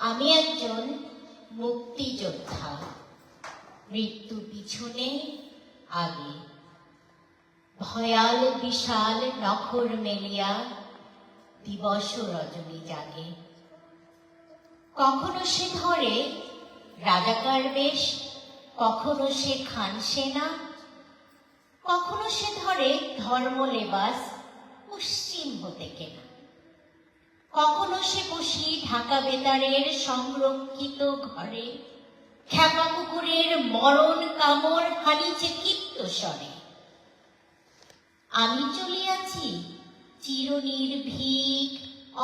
আমি একজন মুক্তিযোদ্ধা, মৃত্যু পিছনে আগে। ভয়াল বিশাল নখর মেলিয়া দিবস রজনী জাগে। কখনো সে ধরে রাজাকার বেশ, কখনো সে খান সেনা, কখনো সে ধরে ধর্ম লেবাস পশ্চিম হতে কেনা। কখনো সে বসি ঢাকা বেতারের সংরক্ষিত ঘরে, খ্যাপা কুকুরের মরণ কামড় হানিছে ক্ষিপ্ত স্বরে। আমি চলিয়াছি চিরনির্ভীক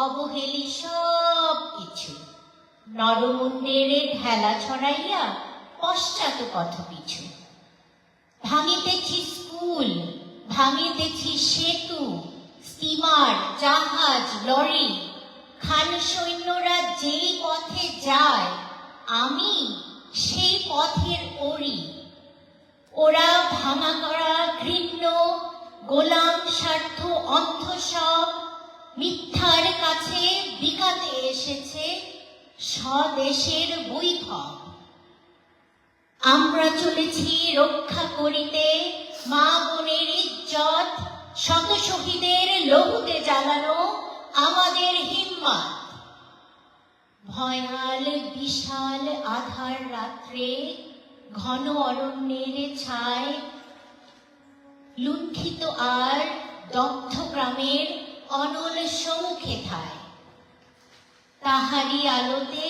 অবহেলি সব কিছু, নরমুণ্ডের ঢেলা ছড়াইয়া পশ্চাৎ পথ পিছু। ভাঙিতেছি স্কুল, ভাঙিতেছি সেতু, স্টিমার, জাহাজ, লরি। খান সৈন্যরা যেই পথে যায়, আমি সেই পথের ওরি। ওরা ভাঙা করা ঘৃণ্য গোলাম স্বার্থ অন্ধ সব মিথ্যার কাছে বিকাতে এসেছে স্বদেশের বৈভব। আমরা চলেছি রক্ষা করিতে মা বোনের ইজ্জত, শত শহীদের লহুতে জ্বালানো আমাদের হিম্মত। ভয়াল বিশাল আধার রাত্রে ঘন অরণ্যের ছায়, লুণ্ঠিত আর দগ্ধ গ্রামের অনল সম্মুখে ঠায়। তাহারি আলোতে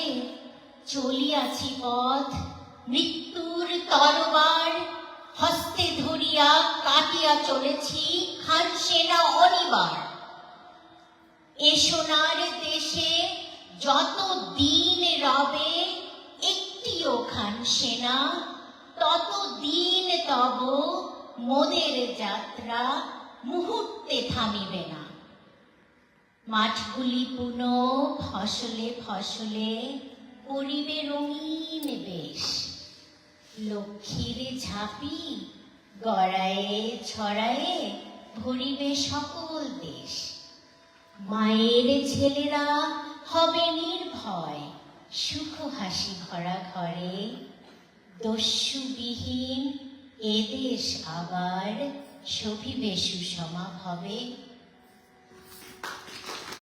চলিয়াছি পথ, মৃত্যুর তরবার হস্তে ধরিয়া কাটিয়া চলেছি খান সেনা অনিবার। এ সোনার দেশে যত দিন রবে একটিও খান সেনা, তত দিন তব মোদের যাত্রা মুহূর্তে থামিবে না। মাঠগুলি পুন ফসলে ফসলে করিবে রঙিন বেশ, লক্ষ্মীর ঝাঁপি গড়ায়ে ছড়ায়ে ভরিবে সকল দেশ। মায়ের ছেলেরা হবে নির্ভয় সুখ হাসি ভরা ঘরে, দস্যুবিহীন এদেশ আবার শোভিবে সুষমা ভবে।